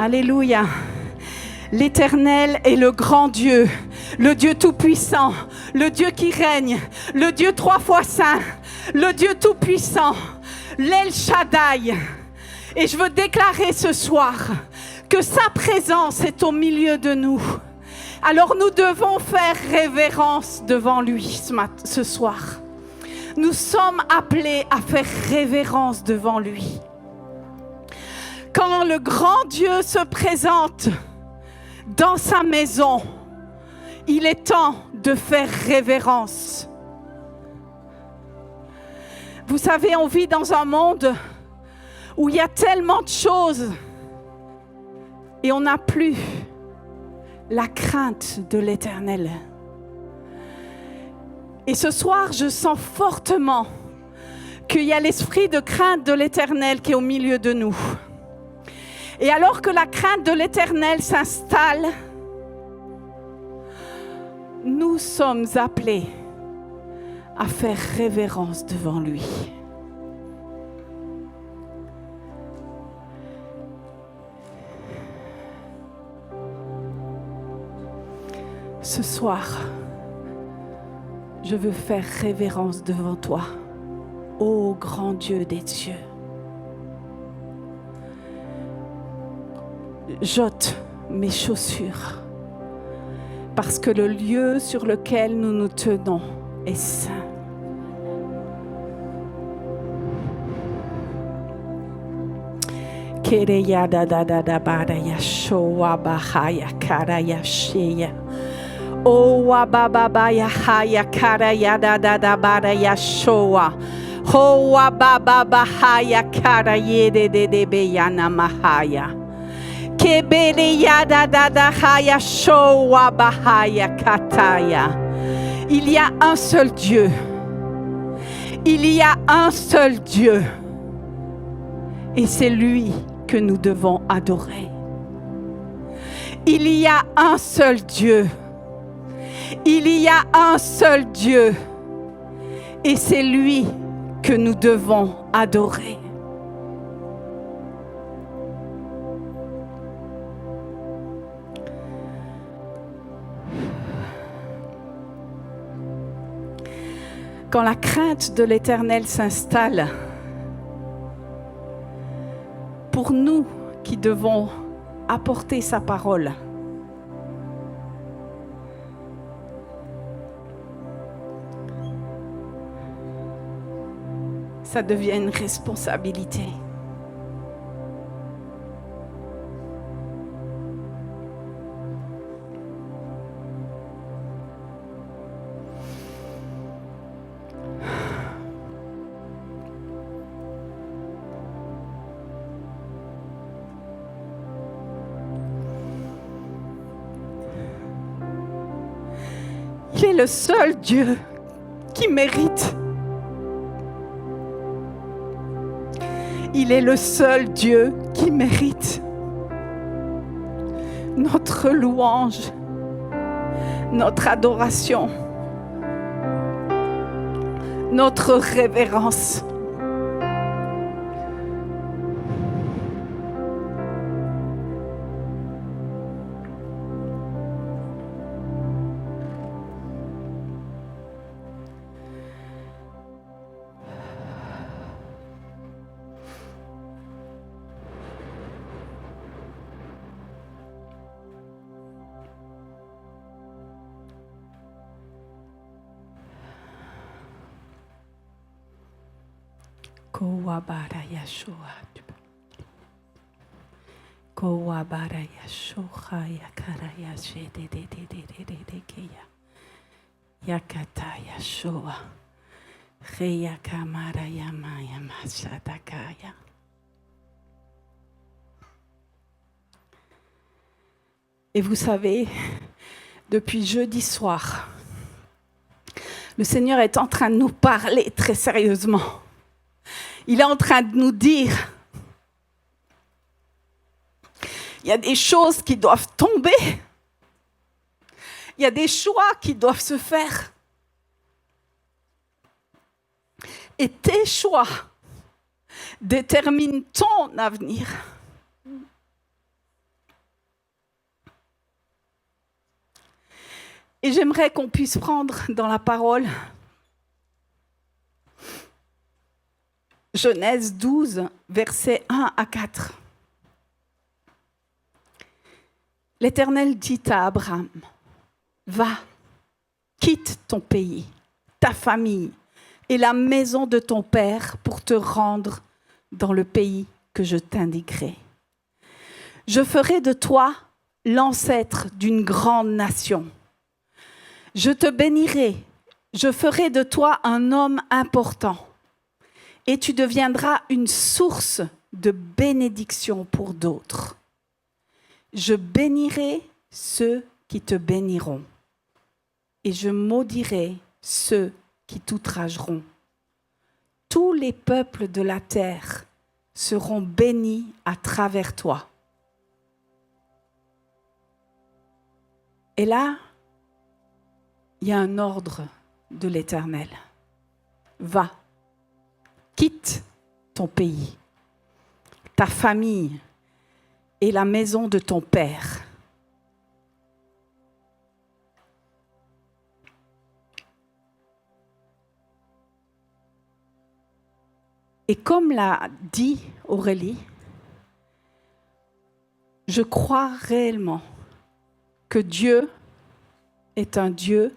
Alléluia. L'Éternel est le grand Dieu, le Dieu tout-puissant, le Dieu qui règne, le Dieu 3 fois saint, le Dieu tout-puissant, l'El Shaddai. Et je veux déclarer ce soir que sa présence est au milieu de nous. Alors nous devons faire révérence devant lui ce soir. Nous sommes appelés à faire révérence devant lui. Quand le grand Dieu se présente dans sa maison, il est temps de faire révérence. Vous savez, on vit dans un monde où il y a tellement de choses et on n'a plus la crainte de l'Éternel. Et ce soir, je sens fortement qu'il y a l'esprit de crainte de l'Éternel qui est au milieu de nous. Et alors que la crainte de l'Éternel s'installe, nous sommes appelés à faire révérence devant lui. Ce soir, je veux faire révérence devant toi, ô grand Dieu des dieux. J'ôte mes chaussures, parce que le lieu sur lequel nous nous tenons est saint. Kereya da da da da bara yashoa bahaya kara yasheya. O wa baba baya haya kara ya da da da bara yashoa. Ho wa baba bahaya kara yede de de beyana mahaya. Kebele ya da da da haya shoa bahaya kataya. Il y a un seul Dieu. Il y a un seul Dieu. Et c'est lui que nous devons adorer. Il y a un seul Dieu. Il y a un seul Dieu. Et c'est lui que nous devons adorer. Quand la crainte de l'Éternel s'installe, pour nous qui devons apporter sa parole, ça devient une responsabilité. Il est le seul Dieu qui mérite. Il est le seul Dieu qui mérite notre louange, notre adoration, notre révérence. Kowabara Yashua. Kowabara Yashua Yakara Yashe de Keya. Yakata Yashua. Reya Kamara Yamaya Masadakaya. Et vous savez, depuis jeudi soir, le Seigneur est en train de nous parler très sérieusement. Il est en train de nous dire, il y a des choses qui doivent tomber. Il y a des choix qui doivent se faire. Et tes choix déterminent ton avenir. Et j'aimerais qu'on puisse prendre dans la parole Genèse 12, versets 1 à 4. L'Éternel dit à Abraham, va, quitte ton pays, ta famille et la maison de ton père pour te rendre dans le pays que je t'indiquerai. Je ferai de toi l'ancêtre d'une grande nation. Je te bénirai, je ferai de toi un homme important et tu deviendras une source de bénédiction pour d'autres. Je bénirai ceux qui te béniront et je maudirai ceux qui t'outrageront. Tous les peuples de la terre seront bénis à travers toi. Et là, il y a un ordre de l'Éternel. Va, quitte ton pays, ta famille et la maison de ton père. Et comme l'a dit Aurélie, je crois réellement que Dieu est un Dieu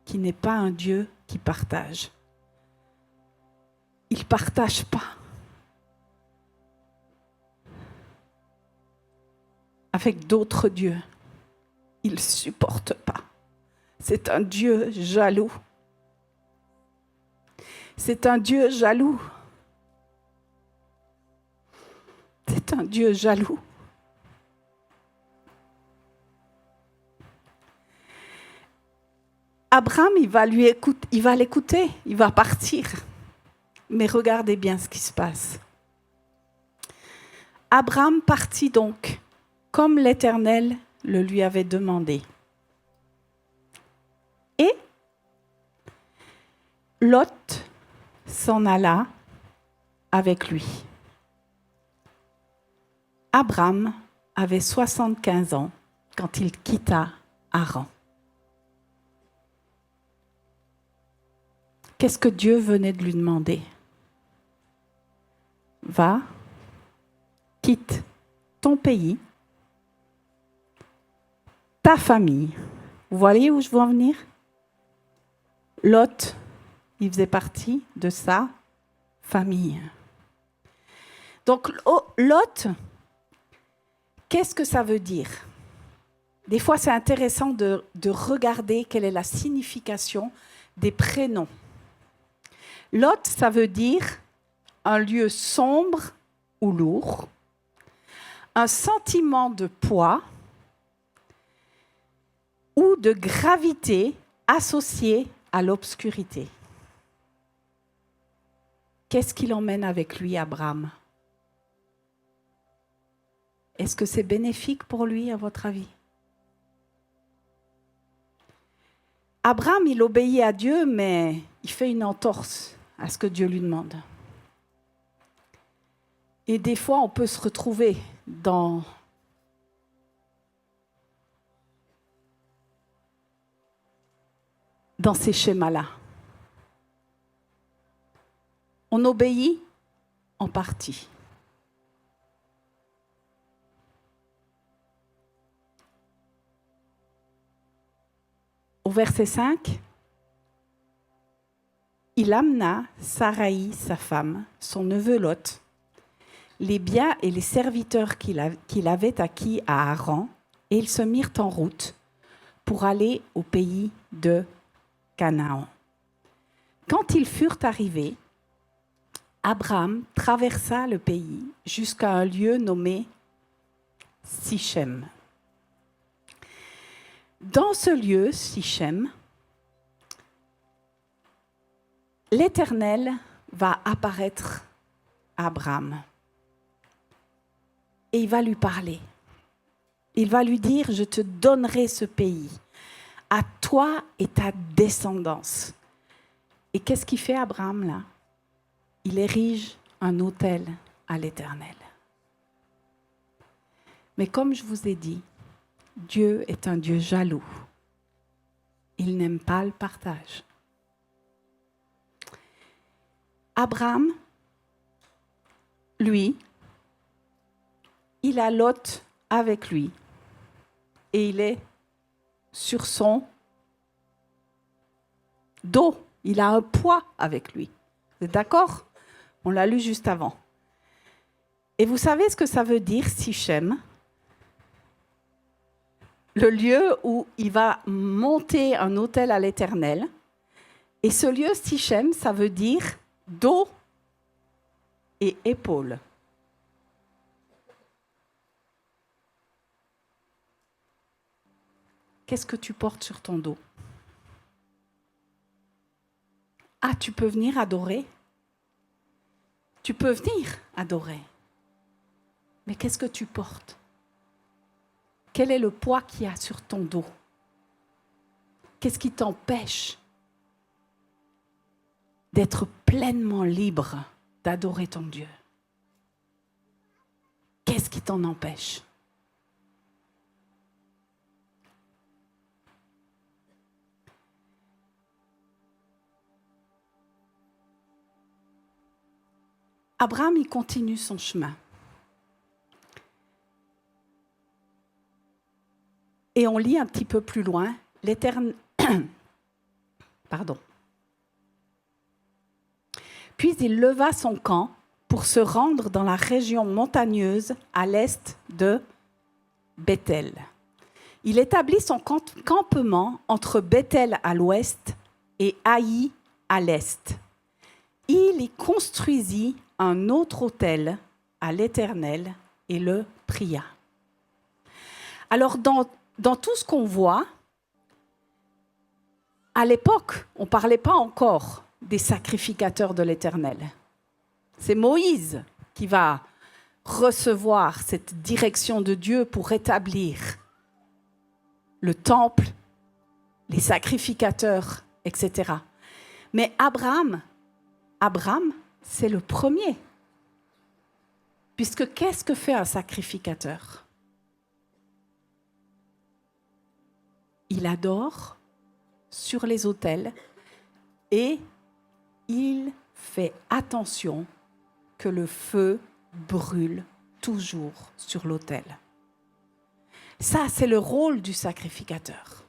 qui n'est pas un Dieu qui partage. Il ne partage pas avec d'autres dieux. Il ne supporte pas. C'est un Dieu jaloux. C'est un Dieu jaloux. C'est un Dieu jaloux. Abraham, il va l'écouter, il va partir. Mais regardez bien ce qui se passe. Abraham partit donc, comme l'Éternel le lui avait demandé. Et Lot s'en alla avec lui. Abraham avait 75 ans quand il quitta Haran. Qu'est-ce que Dieu venait de lui demander? Va, quitte ton pays, ta famille. Vous voyez où je veux en venir? Lot, il faisait partie de sa famille. Donc, Lot, qu'est-ce que ça veut dire? Des fois, c'est intéressant de regarder quelle est la signification des prénoms. Lot, ça veut dire un lieu sombre ou lourd, un sentiment de poids ou de gravité associé à l'obscurité. Qu'est-ce qu'il emmène avec lui, Abraham? Est-ce que c'est bénéfique pour lui, à votre avis? Abraham, il obéit à Dieu, mais il fait une entorse à ce que Dieu lui demande. Et des fois, on peut se retrouver dans ces schémas-là. On obéit en partie. Au verset 5, il amena Saraï, sa femme, son neveu Lot, les biens et les serviteurs qu'il avait acquis à Haran, et ils se mirent en route pour aller au pays de Canaan. Quand ils furent arrivés, Abraham traversa le pays jusqu'à un lieu nommé Sichem. Dans ce lieu, Sichem, l'Éternel va apparaître à Abraham et il va lui parler. Il va lui dire, je te donnerai ce pays, à toi et ta descendance. Et qu'est-ce qu'il fait Abraham là? Il érige un autel à l'Éternel. Mais comme je vous ai dit, Dieu est un Dieu jaloux. il n'aime pas le partage. Abraham, lui, il a Lot avec lui et il est sur son dos. Il a un poids avec lui. Vous êtes d'accord? On l'a lu juste avant. Et vous savez ce que ça veut dire, Sichem? Le lieu où il va monter un autel à l'Éternel. Et ce lieu, Sichem, ça veut dire dos et épaule. Qu'est-ce que tu portes sur ton dos? Ah, tu peux venir adorer? Tu peux venir adorer. Mais qu'est-ce que tu portes? Quel est le poids qu'il y a sur ton dos? Qu'est-ce qui t'empêche d'être pleinement libre d'adorer ton Dieu? Qu'est-ce qui t'en empêche? Abraham, il continue son chemin. Et on lit un petit peu plus loin, l'Éternel... Pardon. Puis il leva son camp pour se rendre dans la région montagneuse à l'est de Béthel. Il établit son campement entre Béthel à l'ouest et Haï à l'est. Il y construisit un autre autel à l'Éternel et le pria. Alors, dans tout ce qu'on voit, à l'époque, on ne parlait pas encore des sacrificateurs de l'Éternel. C'est Moïse qui va recevoir cette direction de Dieu pour établir le temple, les sacrificateurs, etc. Mais Abraham, c'est le premier. Puisque qu'est-ce que fait un sacrificateur? Il adore sur les autels et il fait attention que le feu brûle toujours sur l'autel. Ça, c'est le rôle du sacrificateur.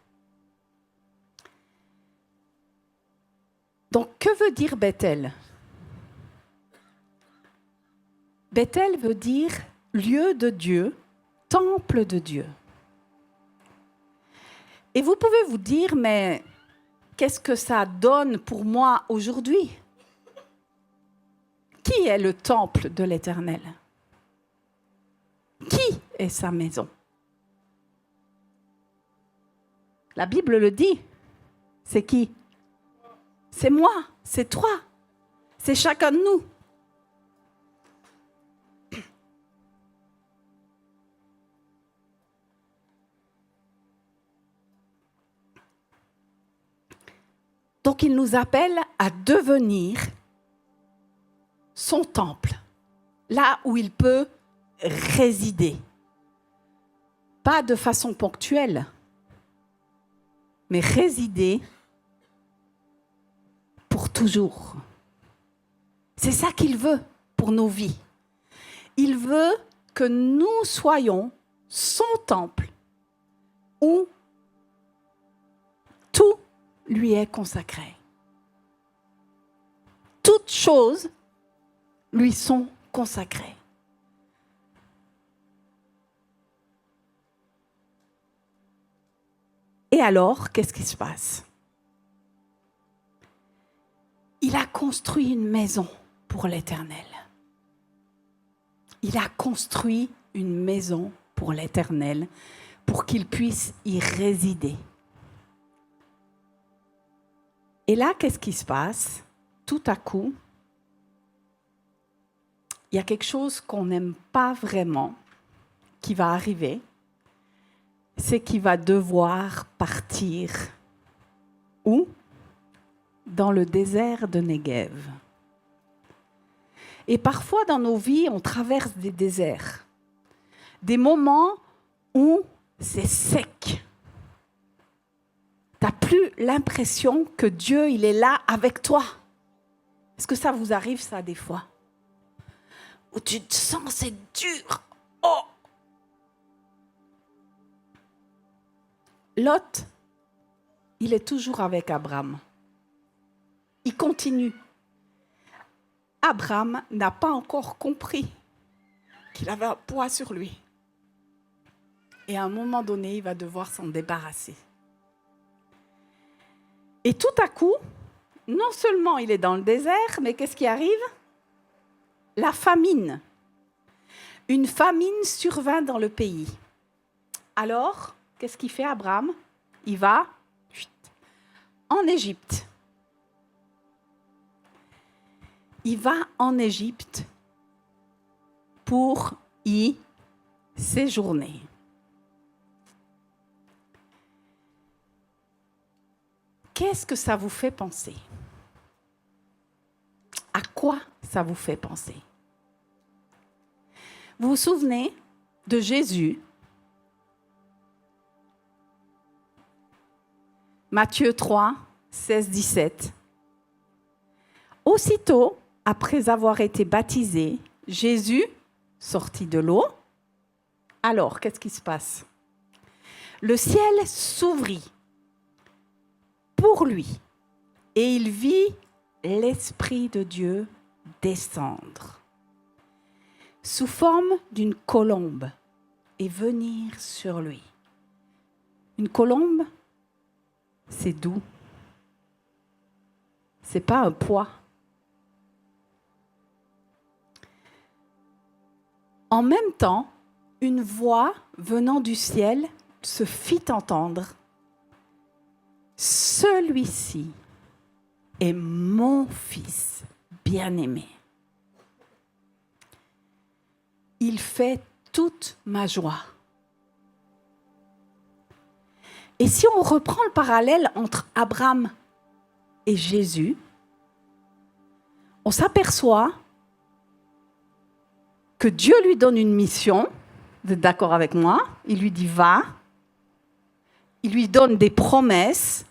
Donc, que veut dire Béthel? Béthel veut dire lieu de Dieu, temple de Dieu. Et vous pouvez vous dire, mais qu'est-ce que ça donne pour moi aujourd'hui? Qui est le temple de l'Éternel? Qui est sa maison? La Bible le dit. C'est qui? C'est moi, c'est toi, c'est chacun de nous. Donc il nous appelle à devenir son temple, là où il peut résider. Pas de façon ponctuelle, mais résider pour toujours. C'est ça qu'il veut pour nos vies. Il veut que nous soyons son temple où tout lui est consacré. Toutes choses lui sont consacrées. Et alors, qu'est-ce qui se passe? Il a construit une maison pour l'Éternel. Il a construit une maison pour l'Éternel pour qu'il puisse y résider. Et là, qu'est-ce qui se passe? Tout à coup, il y a quelque chose qu'on n'aime pas vraiment qui va arriver. C'est qu'il va devoir partir. Où? Dans le désert de Negev. Et parfois dans nos vies, on traverse des déserts. Des moments où c'est sec. Tu n'as plus l'impression que Dieu, il est là avec toi. Est-ce que ça vous arrive, ça, des fois? Où tu te sens, c'est dur. Oh! Lot, il est toujours avec Abraham. Il continue. Abraham n'a pas encore compris qu'il avait un poids sur lui. Et à un moment donné, il va devoir s'en débarrasser. Et tout à coup, non seulement il est dans le désert, mais qu'est-ce qui arrive? La famine. Une famine survint dans le pays. Alors, qu'est-ce qu'il fait Abraham? Il va en Égypte. Il va en Égypte pour y séjourner. Qu'est-ce que ça vous fait penser? À quoi ça vous fait penser? Vous vous souvenez de Jésus? Matthieu 3, 16, 17. Aussitôt, après avoir été baptisé, Jésus sortit de l'eau. Alors, qu'est-ce qui se passe? Le ciel s'ouvrit pour lui et il vit l'Esprit de Dieu descendre sous forme d'une colombe et venir sur lui. Une colombe, c'est doux. C'est pas un poids. En même temps, une voix venant du ciel se fit entendre. Celui-ci est mon fils bien-aimé. Il fait toute ma joie. Et si on reprend le parallèle entre Abraham et Jésus, on s'aperçoit que Dieu lui donne une mission. Vous êtes d'accord avec moi? Il lui dit va. Il lui donne des promesses.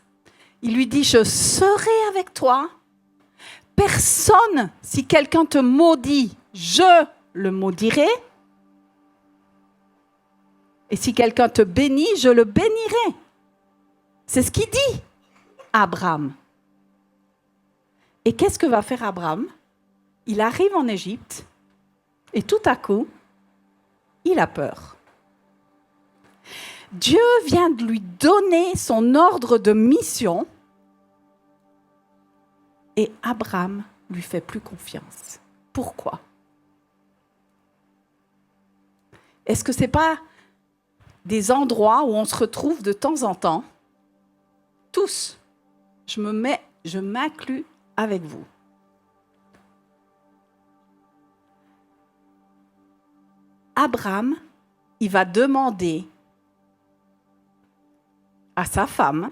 Il lui dit je serai avec toi. Personne, si quelqu'un te maudit, je le maudirai. Et si quelqu'un te bénit, je le bénirai. C'est ce qu'il dit, Abraham. Et qu'est-ce que va faire Abraham? Il arrive en Égypte et tout à coup, il a peur. Dieu vient de lui donner son ordre de mission et Abraham lui fait plus confiance. Pourquoi? Est-ce que ce n'est pas des endroits où on se retrouve de temps en temps? Tous, je m'inclus avec vous. Abraham, il va demander à sa femme,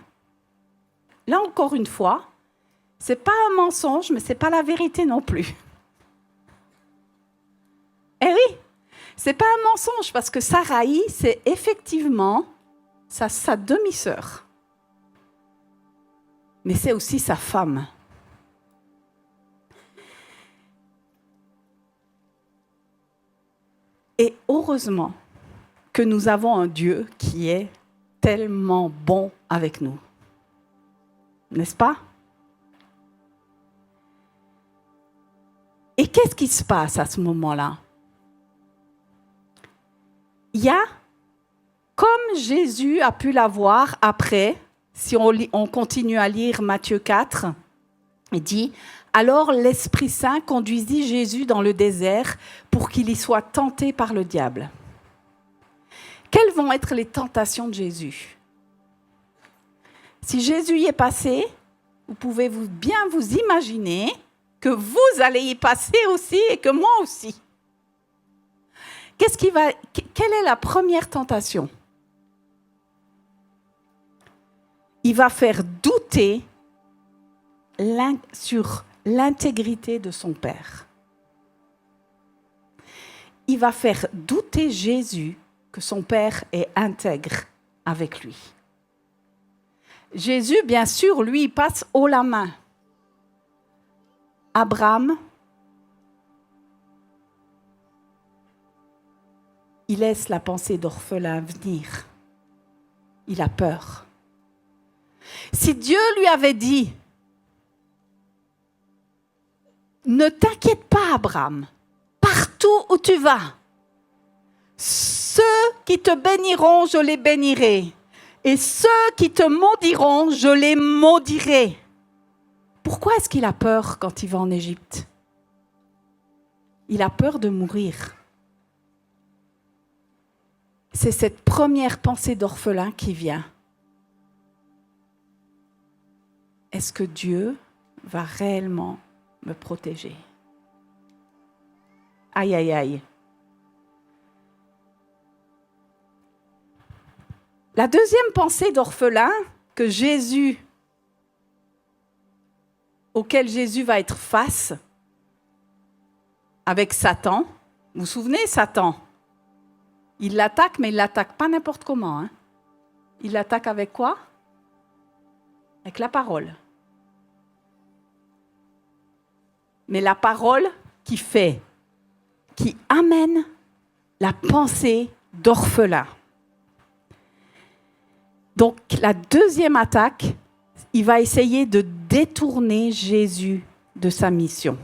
là encore une fois, ce n'est pas un mensonge, mais ce n'est pas la vérité non plus. Eh oui, ce n'est pas un mensonge, parce que Saraï, c'est effectivement sa demi-sœur. Mais c'est aussi sa femme. Et heureusement que nous avons un Dieu qui est tellement bon avec nous. N'est-ce pas? Et qu'est-ce qui se passe à ce moment-là? Il y a, comme Jésus a pu l'avoir après, si on continue à lire Matthieu 4, il dit « Alors l'Esprit Saint conduisit Jésus dans le désert pour qu'il y soit tenté par le diable. » Quelles vont être les tentations de Jésus? Si Jésus y est passé, vous pouvez bien vous imaginer que vous allez y passer aussi et que moi aussi. Quelle est la première tentation? Il va faire douter sur l'intégrité de son Père. Il va faire douter Jésus que son Père est intègre avec lui. Jésus, bien sûr, lui, il passe haut la main. Abraham, il laisse la pensée d'orphelin venir. Il a peur. Si Dieu lui avait dit, ne t'inquiète pas, Abraham, partout où tu vas, ceux qui te béniront, je les bénirai. Et ceux qui te maudiront, je les maudirai. Pourquoi est-ce qu'il a peur quand il va en Égypte? Il a peur de mourir. C'est cette première pensée d'orphelin qui vient. Est-ce que Dieu va réellement me protéger? Aïe, aïe, aïe. La deuxième pensée d'orphelin auquel Jésus va être face avec Satan. Vous vous souvenez, Satan? Il l'attaque, mais il ne l'attaque pas n'importe comment. Hein. Il l'attaque avec quoi? Avec la parole. Mais la parole qui amène la pensée d'orphelin. Donc, la deuxième attaque, il va essayer de détourner Jésus de sa mission.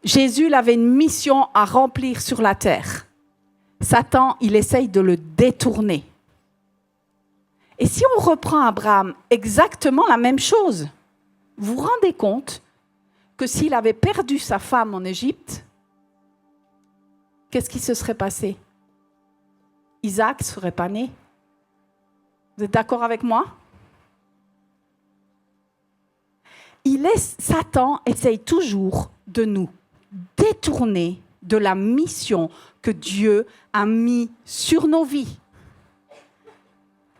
Jésus avait une mission à remplir sur la terre. Satan, il essaye de le détourner. Et si on reprend Abraham, exactement la même chose, vous vous rendez compte que s'il avait perdu sa femme en Égypte, qu'est-ce qui se serait passé? Isaac ne serait pas né. Vous êtes d'accord avec moi? Satan essaye toujours de nous détourner de la mission que Dieu a mise sur nos vies.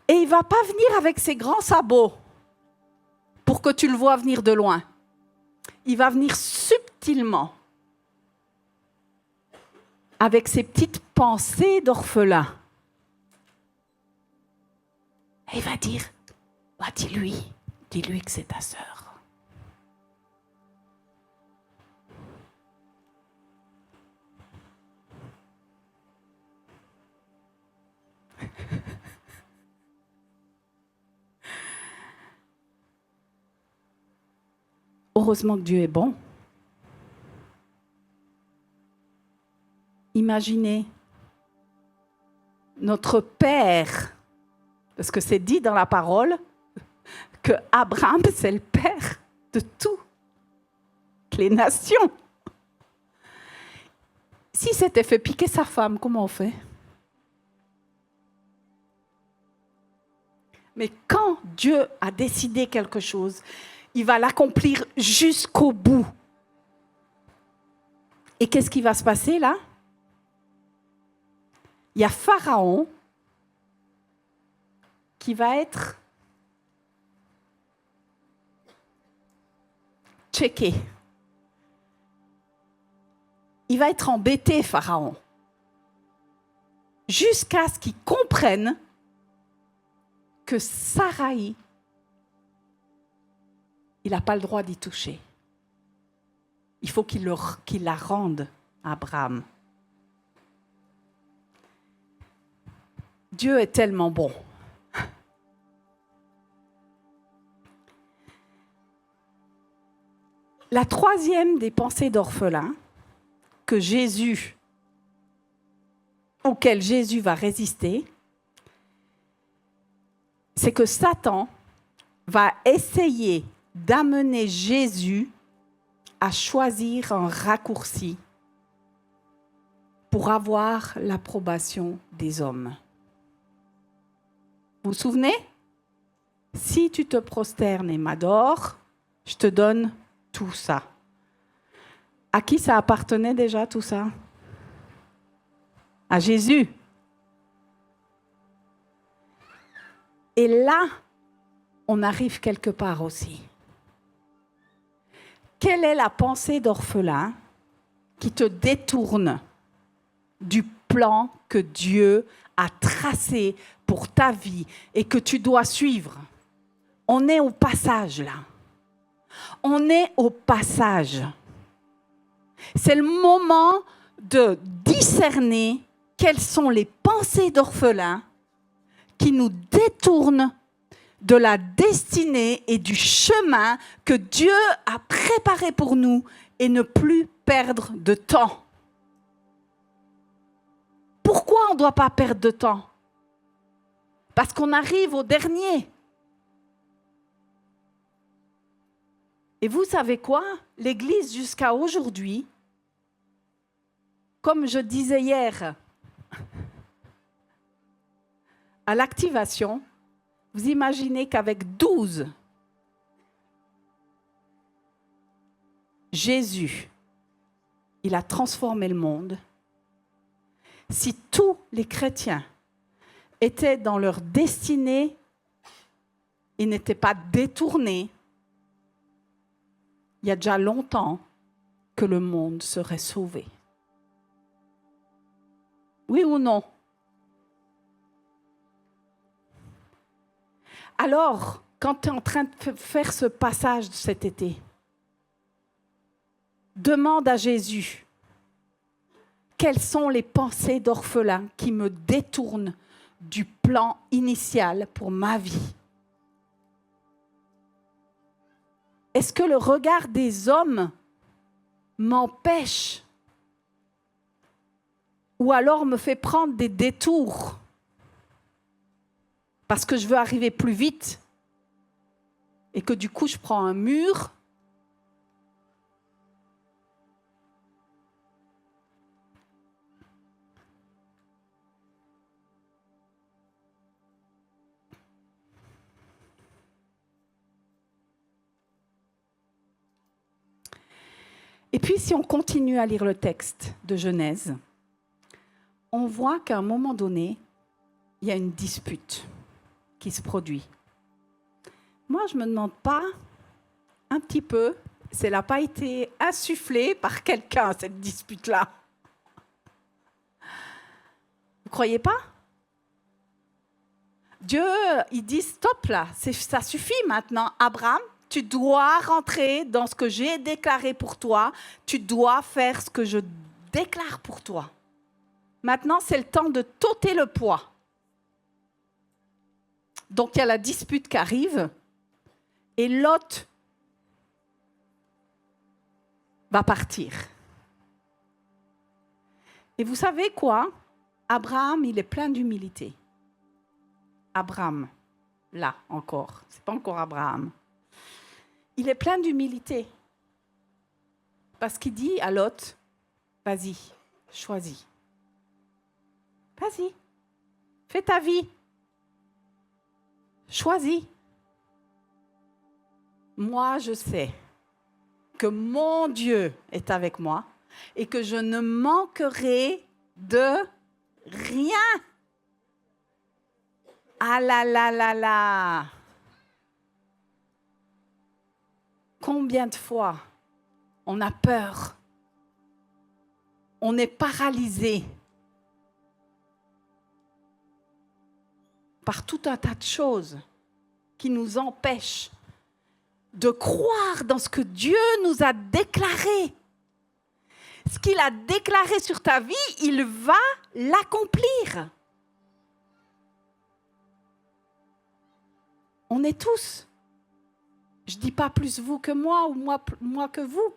Et il ne va pas venir avec ses grands sabots pour que tu le vois venir de loin. Il va venir subtilement avec ses petites pensées d'orphelin. Et il va dire, dis-lui que c'est ta sœur. Heureusement que Dieu est bon. Imaginez notre Père, parce que c'est dit dans la parole que Abraham, c'est le père de toutes les nations. S'il s'était fait piquer sa femme, comment on fait? Mais quand Dieu a décidé quelque chose, il va l'accomplir jusqu'au bout. Et qu'est-ce qui va se passer là? Il y a Pharaon qui va être checké. Il va être embêté, Pharaon, jusqu'à ce qu'il comprenne que Saraï, il n'a pas le droit d'y toucher. Il faut qu'il la rende à Abraham. Dieu est tellement bon. La troisième des pensées d'orphelin auquel Jésus va résister, c'est que Satan va essayer d'amener Jésus à choisir un raccourci pour avoir l'approbation des hommes. Vous vous souvenez? Si tu te prosternes et m'adores, je te donne tout ça. À qui ça appartenait déjà tout ça? À Jésus. Et là, on arrive quelque part aussi. Quelle est la pensée d'orphelin qui te détourne du plan que Dieu a tracé pour ta vie et que tu dois suivre. On est au passage là. On est au passage. C'est le moment de discerner quelles sont les pensées d'orphelins qui nous détournent de la destinée et du chemin que Dieu a préparé pour nous et ne plus perdre de temps. Pourquoi on ne doit pas perdre de temps? Parce qu'on arrive au dernier. Et vous savez quoi? L'Église jusqu'à aujourd'hui, comme je disais hier, à l'activation, vous imaginez qu'avec 12, Jésus, il a transformé le monde. Si tous les chrétiens étaient dans leur destinée et n'étaient pas détournés, il y a déjà longtemps que le monde serait sauvé. Oui ou non? Alors, quand tu es en train de faire ce passage cet été, demande à Jésus, quelles sont les pensées d'orphelin qui me détournent du plan initial pour ma vie? Est-ce que le regard des hommes m'empêche ou alors me fait prendre des détours parce que je veux arriver plus vite et que du coup je prends un mur? Et puis si on continue à lire le texte de Genèse, on voit qu'à un moment donné, il y a une dispute qui se produit. Moi, je ne me demande pas, un petit peu, si elle n'a pas été insufflée par quelqu'un, cette dispute-là. Vous ne croyez pas? Dieu, il dit stop là, ça suffit maintenant. Abraham, tu dois rentrer dans ce que j'ai déclaré pour toi. Tu dois faire ce que je déclare pour toi. Maintenant, c'est le temps de t'ôter le poids. Donc, il y a la dispute qui arrive et Lot va partir. Et vous savez quoi? Abraham, il est plein d'humilité. Abraham, là encore, c'est pas encore Abraham. Il est plein d'humilité. Parce qu'il dit à Lot, vas-y, choisis. Vas-y, fais ta vie. Choisis. Moi, je sais que mon Dieu est avec moi et que je ne manquerai de rien. Ah là là là là! Combien de fois on a peur, on est paralysé par tout un tas de choses qui nous empêchent de croire dans ce que Dieu nous a déclaré. Ce qu'il a déclaré sur ta vie, il va l'accomplir. On est tous. Je ne dis pas plus vous que moi ou moi que vous.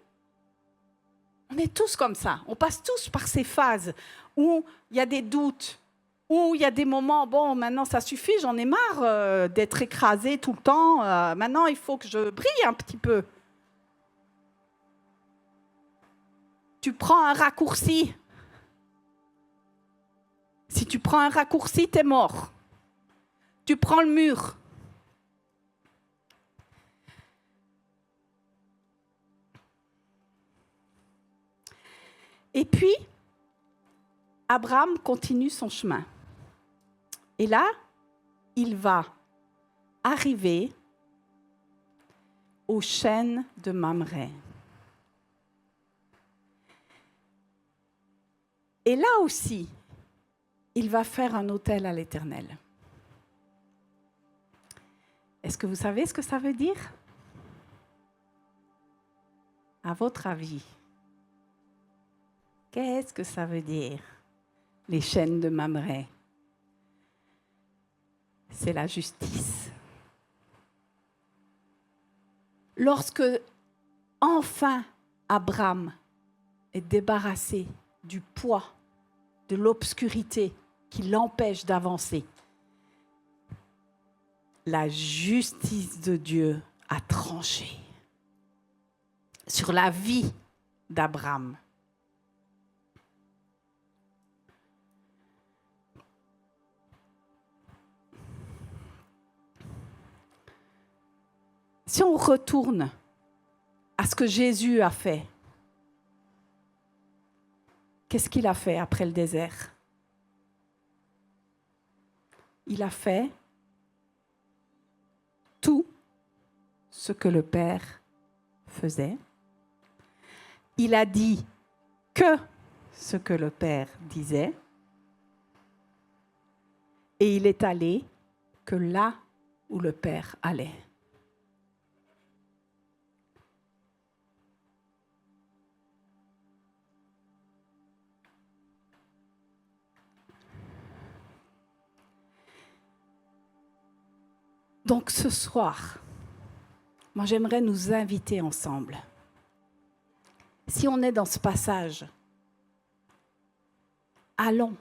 On est tous comme ça. On passe tous par ces phases où il y a des doutes, où il y a des moments, bon, maintenant ça suffit, j'en ai marre d'être écrasée tout le temps. Maintenant, il faut que je brille un petit peu. Tu prends un raccourci. Si tu prends un raccourci, t'es mort. Tu prends le mur. Et puis, Abraham continue son chemin. Et là, il va arriver aux chênes de Mamré. Et là aussi, il va faire un autel à l'Éternel. Est-ce que vous savez ce que ça veut dire? À votre avis, qu'est-ce que ça veut dire, les chaînes de Mamré? C'est la justice. Lorsque, enfin, Abraham est débarrassé du poids, de l'obscurité qui l'empêche d'avancer, la justice de Dieu a tranché sur la vie d'Abraham. Si on retourne à ce que Jésus a fait, qu'est-ce qu'il a fait après le désert? Il a fait tout ce que le Père faisait. Il a dit que ce que le Père disait. Et il est allé que là où le Père allait. Donc ce soir, moi j'aimerais nous inviter ensemble. Si on est dans ce passage, allons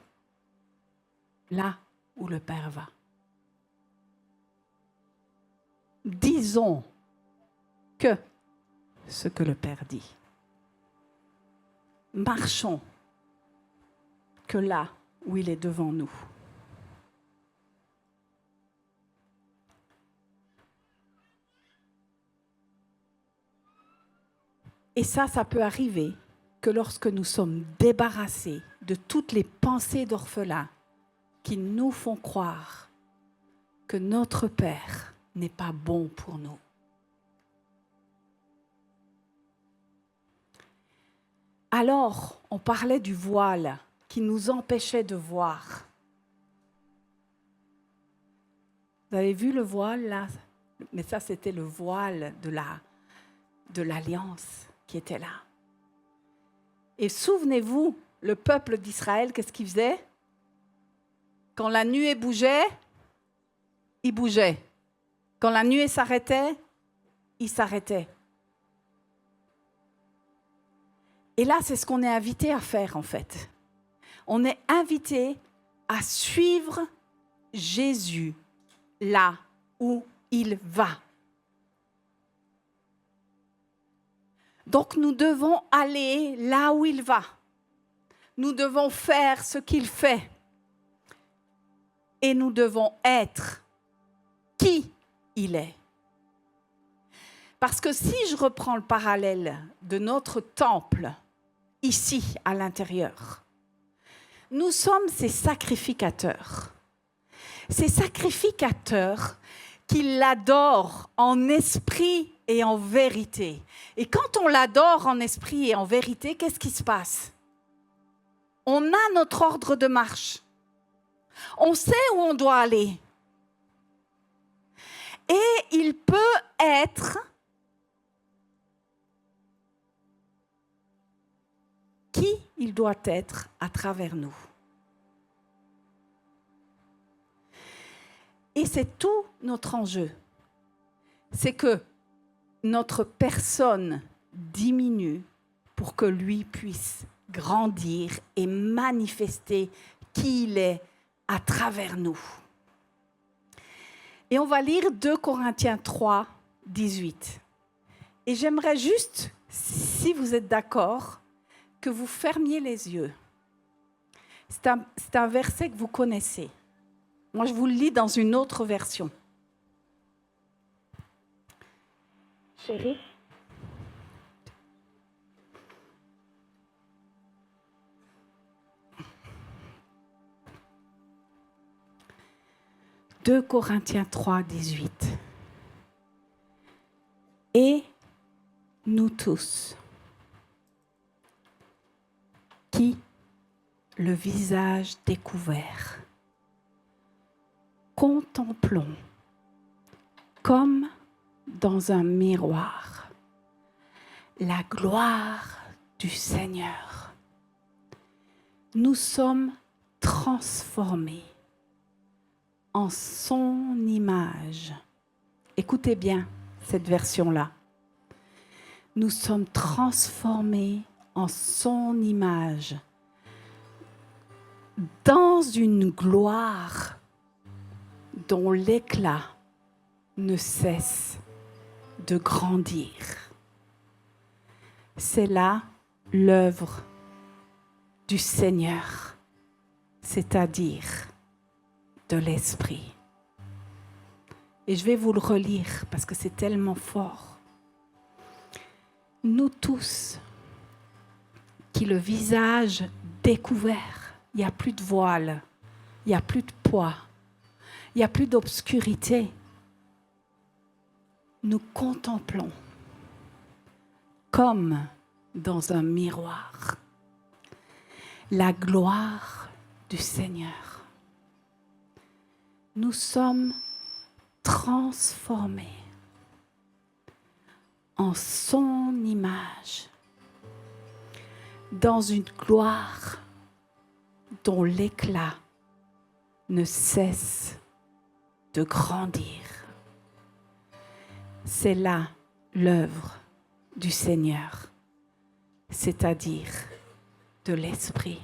là où le Père va. Disons que ce que le Père dit. Marchons que là où il est devant nous. Et ça peut arriver que lorsque nous sommes débarrassés de toutes les pensées d'orphelins qui nous font croire que notre Père n'est pas bon pour nous. Alors, on parlait du voile qui nous empêchait de voir. Vous avez vu le voile là? Mais ça, c'était le voile de l'alliance qui était là. Et souvenez-vous, le peuple d'Israël, qu'est-ce qu'il faisait? Quand la nuée bougeait, il bougeait. Quand la nuée s'arrêtait, il s'arrêtait. Et là, c'est ce qu'on est invité à faire, en fait. On est invité à suivre Jésus là où il va. Donc, nous devons aller là où il va. Nous devons faire ce qu'il fait. Et nous devons être qui il est. Parce que si je reprends le parallèle de notre temple, ici, à l'intérieur, nous sommes ces sacrificateurs. Ces sacrificateurs qui l'adorent en esprit et en vérité. Et quand on l'adore en esprit et en vérité, qu'est-ce qui se passe? On a notre ordre de marche. On sait où on doit aller. Et il peut être qui il doit être à travers nous. Et c'est tout notre enjeu. C'est que notre personne diminue pour que lui puisse grandir et manifester qui il est à travers nous. Et on va lire 2 Corinthiens 3, 18. Et j'aimerais juste, si vous êtes d'accord, que vous fermiez les yeux. C'est un verset que vous connaissez. Moi, je vous le lis dans une autre version. Chérie? « 2 Corinthiens 3, 18. Et nous tous, qui, le visage découvert, contemplons comme dans un miroir, la gloire du Seigneur. Nous sommes transformés en son image. Écoutez bien cette version-là. Nous sommes transformés en son image dans une gloire dont l'éclat ne cesse de grandir. C'est là l'œuvre du Seigneur, c'est-à-dire de l'Esprit. Et je vais vous le relire parce que c'est tellement fort. Nous tous, qui le visage découvert, il n'y a plus de voile, il n'y a plus de poids, il n'y a plus d'obscurité. Nous contemplons comme dans un miroir la gloire du Seigneur. Nous sommes transformés en son image dans une gloire dont l'éclat ne cesse de grandir. C'est là l'œuvre du Seigneur, c'est-à-dire de l'Esprit.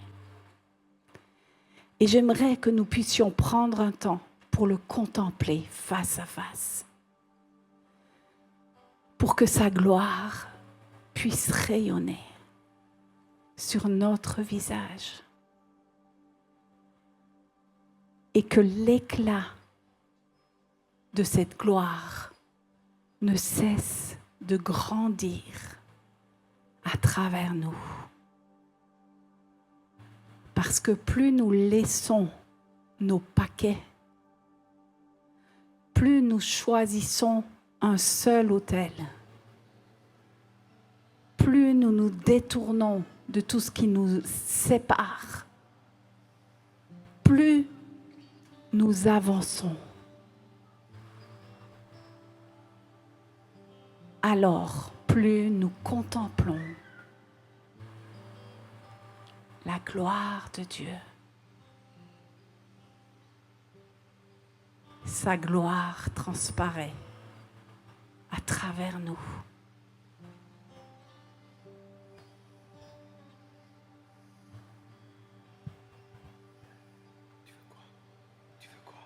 Et j'aimerais que nous puissions prendre un temps pour le contempler face à face, pour que sa gloire puisse rayonner sur notre visage et que l'éclat de cette gloire ne cesse de grandir à travers nous. Parce que plus nous laissons nos paquets, plus nous choisissons un seul autel, plus nous nous détournons de tout ce qui nous sépare, plus nous avançons. Alors, plus nous contemplons la gloire de Dieu. Sa gloire transparaît à travers nous. Tu veux quoi?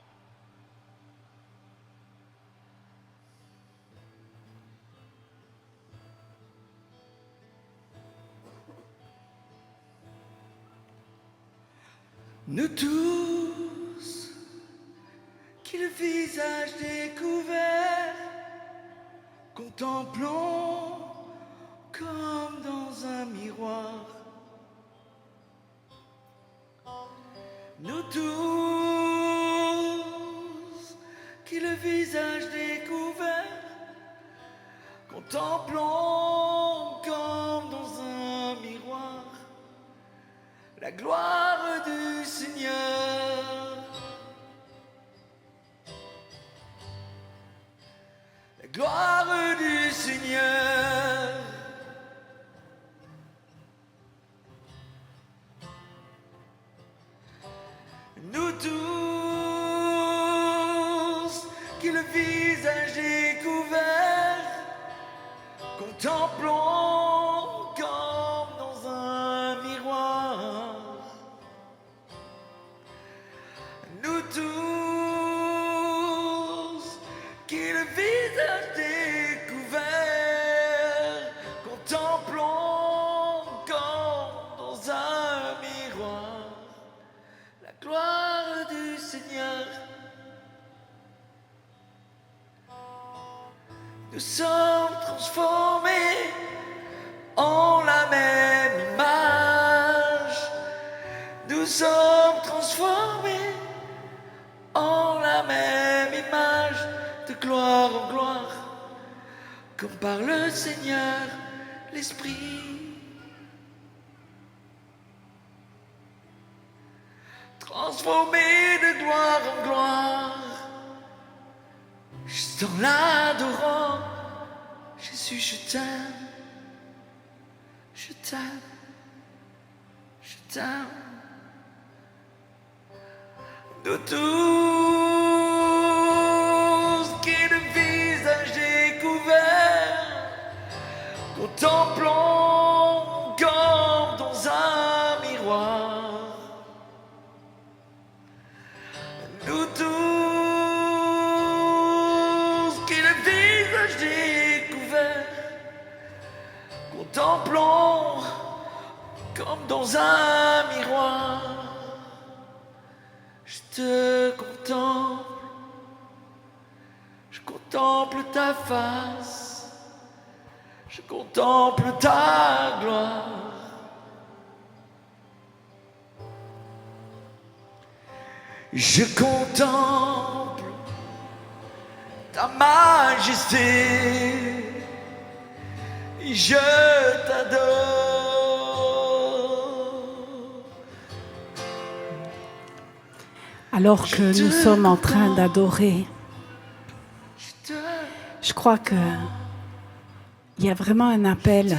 Nous tous, qui le visage découvert, contemplons comme dans un miroir. Nous tous, qui le visage découvert, contemplons comme dans un miroir la gloire du Seigneur. La gloire du Seigneur. Nous tous, qui le visage découvert, contemplons comme dans un miroir. Nous tous, qui le visage découvert, contemplons comme dans un miroir la gloire du Seigneur. Nous sommes transformés en la même image. Nous sommes transformés en la même image, de gloire en gloire, comme par le Seigneur, l'Esprit. Transformés de gloire en gloire, juste en l'adorant. Jésus, je t'aime, je t'aime, je t'aime. De tout ce qui est le visage découvert, contemplons comme dans un miroir. Nous tous qui est le visage découvert, contemplons comme dans un miroir. Je te contemple, je contemple ta face, je contemple ta gloire. Je contemple ta majesté, je t'adore. Alors que nous sommes en train d'adorer, je crois que il y a vraiment un appel.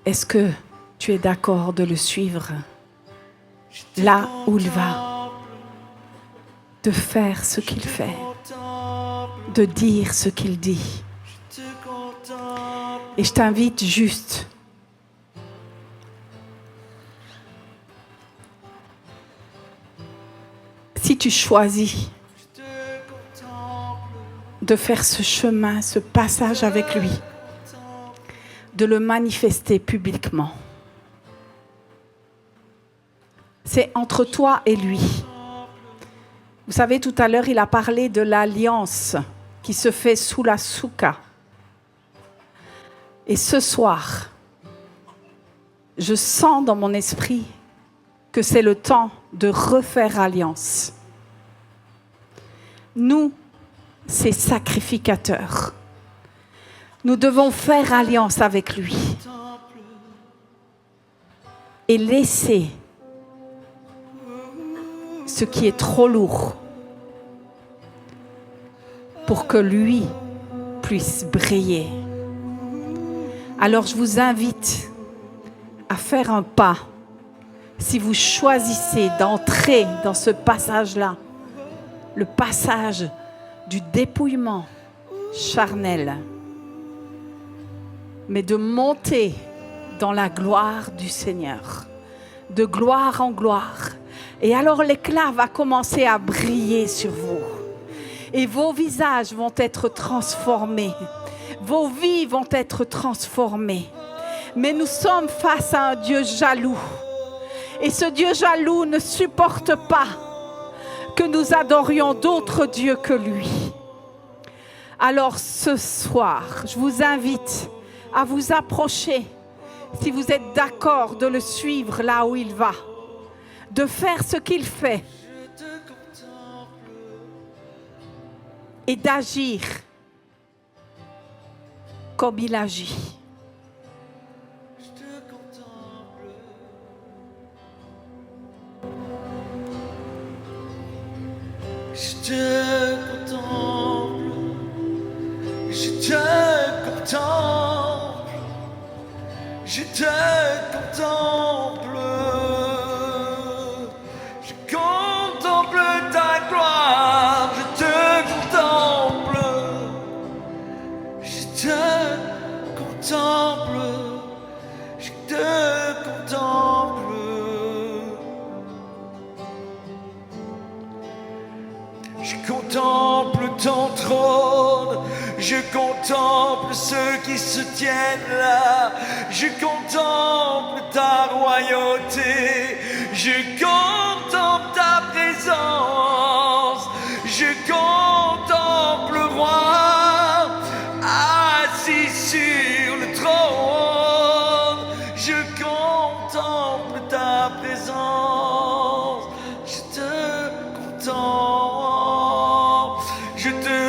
Est-ce que tu es d'accord de le suivre là où il va, de faire ce qu'il fait, de dire ce qu'il dit? Et je t'invite juste si tu choisis de faire ce chemin, ce passage avec lui, de le manifester publiquement. C'est entre toi et lui. Vous savez, tout à l'heure, il a parlé de l'alliance qui se fait sous la souka. Et ce soir, je sens dans mon esprit que c'est le temps de refaire alliance. Nous, ces sacrificateurs, nous devons faire alliance avec lui et laisser ce qui est trop lourd pour que lui puisse briller. Alors je vous invite à faire un pas. Si vous choisissez d'entrer dans ce passage-là, le passage du dépouillement charnel, mais de monter dans la gloire du Seigneur, de gloire en gloire. Et alors l'éclat va commencer à briller sur vous. Et vos visages vont être transformés. Vos vies vont être transformées. Mais nous sommes face à un Dieu jaloux. Et ce Dieu jaloux ne supporte pas que nous adorions d'autres dieux que lui. Alors ce soir, je vous invite à vous approcher, si vous êtes d'accord de le suivre là où il va, de faire ce qu'il fait et d'agir comme il agit. Je te contemple, je te contemple, je te contemple, je contemple ta gloire, je te contemple, je te contemple, je te contemple. Je contemple ton trône, je contemple ceux qui se tiennent là, je contemple ta royauté, je contemple ta présence, je contemple le roi assis sur le trône, je contemple ta présence, je te contemple. Je te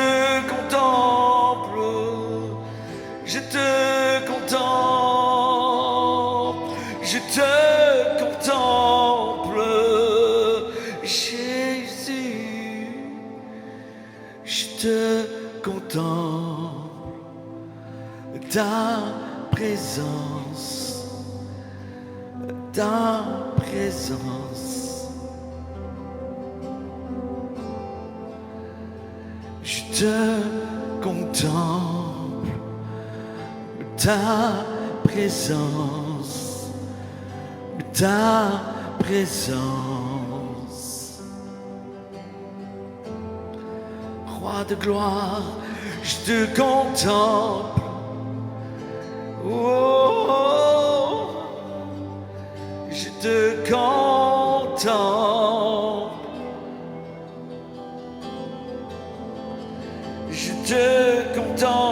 contemple, je te contemple, je te contemple. te contemple, ta présence, ta présence. Je te contemple, ta présence, ta présence. Roi de gloire, je te contemple. Oh, je te contemple. Je te contemple.